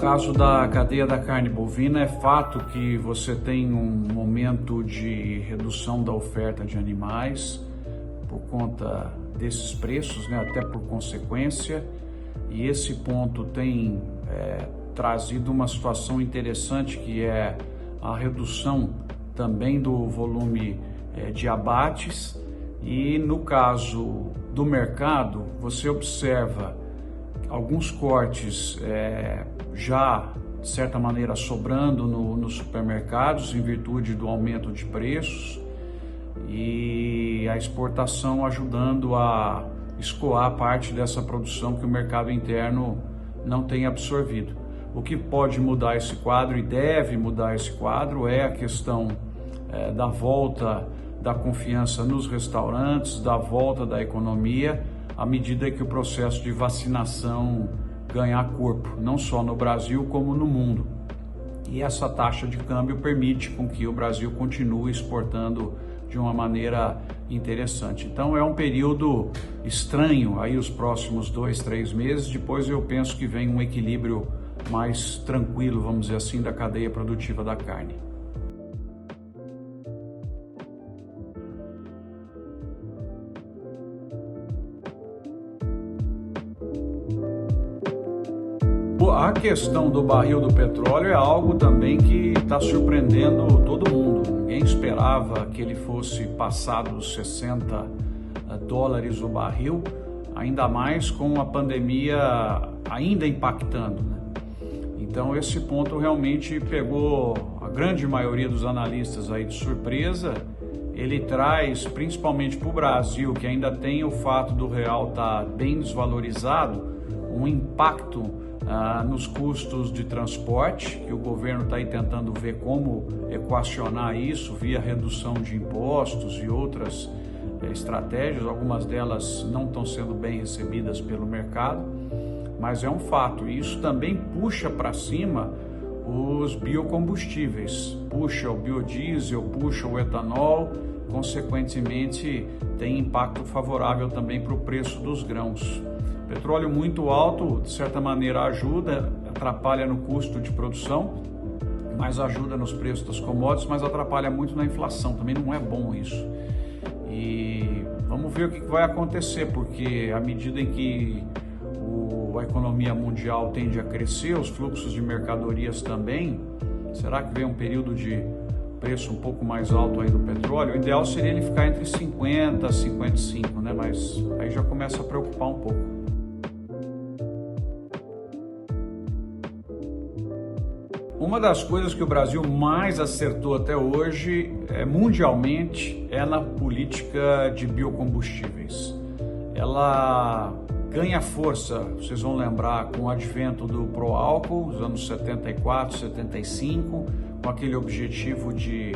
caso da cadeia da carne bovina, é fato que você tem um momento de redução da oferta de animais por conta desses preços, né, até por consequência, e esse ponto tem trazido uma situação interessante, que é a redução também do volume de abates. E no caso do mercado, você observa alguns cortes já, de certa maneira, sobrando nos supermercados em virtude do aumento de preços, e a exportação ajudando a escoar parte dessa produção que o mercado interno não tem absorvido. O que pode mudar esse quadro e deve mudar esse quadro é a questão da volta da confiança nos restaurantes, da volta da economia, à medida que o processo de vacinação ganhar corpo, não só no Brasil como no mundo. E essa taxa de câmbio permite com que o Brasil continue exportando de uma maneira interessante. Então é um período estranho aí os próximos 2-3 meses, depois eu penso que vem um equilíbrio mais tranquilo, vamos dizer assim, da cadeia produtiva da carne. A questão do barril do petróleo é algo também que está surpreendendo todo mundo. Ninguém esperava que ele fosse passar dos $60 o barril, ainda mais com a pandemia ainda impactando, né? Então esse ponto realmente pegou a grande maioria dos analistas aí de surpresa. Ele traz, principalmente para o Brasil, que ainda tem o fato do real estar bem desvalorizado, um impacto nos custos de transporte, que o governo está aí tentando ver como equacionar isso via redução de impostos e outras estratégias. Algumas delas não estão sendo bem recebidas pelo mercado, mas é um fato. E isso também puxa para cima os biocombustíveis, puxa o biodiesel, puxa o etanol, consequentemente tem impacto favorável também para o preço dos grãos. Petróleo muito alto, de certa maneira ajuda, atrapalha no custo de produção, mas ajuda nos preços das commodities, mas atrapalha muito na inflação, também não é bom isso. E vamos ver o que vai acontecer, porque à medida em que a economia mundial tende a crescer, os fluxos de mercadorias também, será que vem um período de preço um pouco mais alto aí do petróleo? O ideal seria ele ficar entre 50 e 55, né? Mas aí já começa a preocupar um pouco. Uma das coisas que o Brasil mais acertou até hoje, mundialmente, é na política de biocombustíveis. Ela ganha força, vocês vão lembrar, com o advento do pró-álcool, nos anos 74, 75, com aquele objetivo de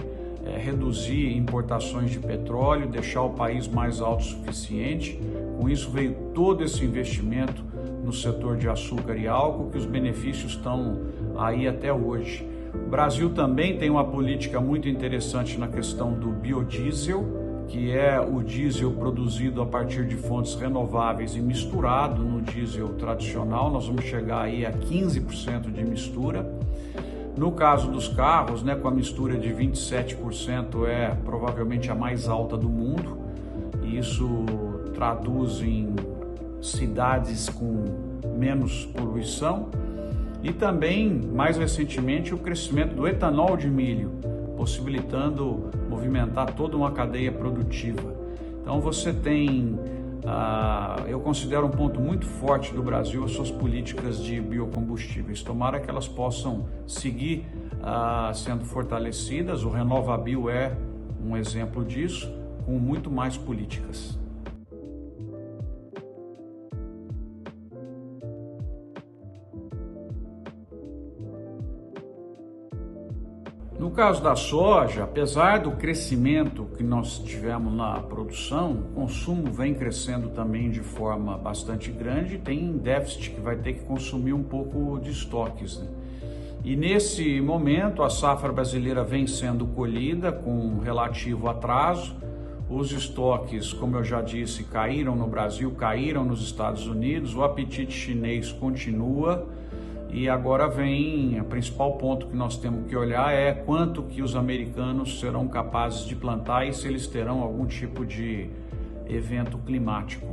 reduzir importações de petróleo, deixar o país mais autossuficiente. Com isso veio todo esse investimento no setor de açúcar e álcool, que os benefícios estão aí até hoje. O Brasil também tem uma política muito interessante na questão do biodiesel, que é o diesel produzido a partir de fontes renováveis e misturado no diesel tradicional. Nós vamos chegar aí a 15% de mistura. No caso dos carros, né, com a mistura de 27%, é provavelmente a mais alta do mundo. Isso traduz em cidades com menos poluição. E também, mais recentemente, o crescimento do etanol de milho, possibilitando movimentar toda uma cadeia produtiva. Então você tem, eu considero um ponto muito forte do Brasil as suas políticas de biocombustíveis. Tomara que elas possam seguir sendo fortalecidas. O RenovaBio é um exemplo disso, com muito mais políticas. No caso da soja, apesar do crescimento que nós tivemos na produção, o consumo vem crescendo também de forma bastante grande, tem déficit que vai ter que consumir um pouco de estoques, né? E nesse momento a safra brasileira vem sendo colhida com relativo atraso. Os estoques, como eu já disse, caíram no Brasil, caíram nos Estados Unidos, o apetite chinês continua. E agora vem o principal ponto que nós temos que olhar é quanto que os americanos serão capazes de plantar e se eles terão algum tipo de evento climático.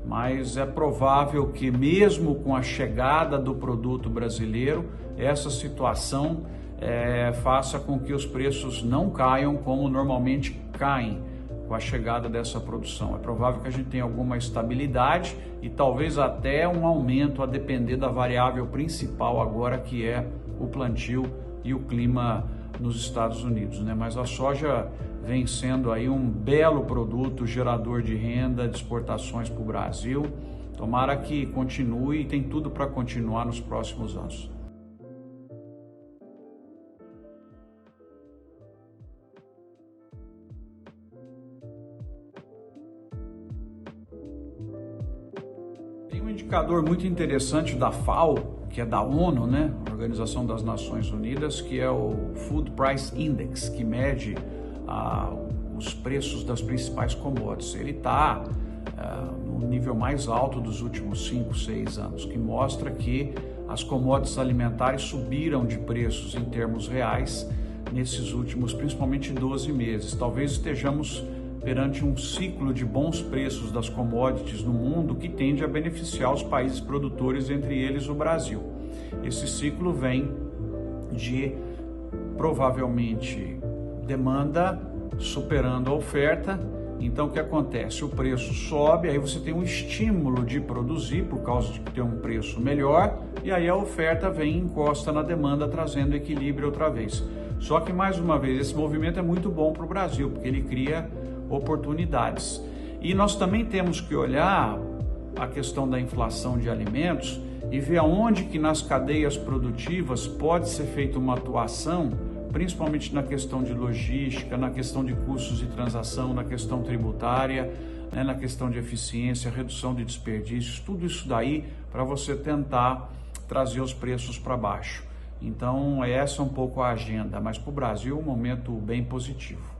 Mas é provável que mesmo com a chegada do produto brasileiro, essa situação faça com que os preços não caiam como normalmente caem com a chegada dessa produção. É provável que a gente tenha alguma estabilidade e talvez até um aumento a depender da variável principal agora, que é o plantio e o clima nos Estados Unidos, né? Mas a soja vem sendo aí um belo produto gerador de renda, de exportações para o Brasil. Tomara que continue e tem tudo para continuar nos próximos anos. Tem um indicador muito interessante da FAO, que é da ONU, né? Organização das Nações Unidas, que é o Food Price Index, que mede os preços das principais commodities. Ele está no nível mais alto dos últimos 5, 6 anos, que mostra que as commodities alimentares subiram de preços em termos reais nesses últimos, principalmente 12 meses. Talvez estejamos perante um ciclo de bons preços das commodities no mundo que tende a beneficiar os países produtores, entre eles o Brasil. Esse ciclo vem de, provavelmente, demanda superando a oferta. Então o que acontece? O preço sobe, aí você tem um estímulo de produzir por causa de ter um preço melhor, e aí a oferta vem e encosta na demanda, trazendo equilíbrio outra vez. Só que, mais uma vez, esse movimento é muito bom para o Brasil, porque ele cria oportunidades. E nós também temos que olhar a questão da inflação de alimentos e ver aonde que nas cadeias produtivas pode ser feita uma atuação, principalmente na questão de logística, na questão de custos de transação, na questão tributária, né, na questão de eficiência, redução de desperdícios, tudo isso daí para você tentar trazer os preços para baixo. Então essa é um pouco a agenda, mas para o Brasil um momento bem positivo.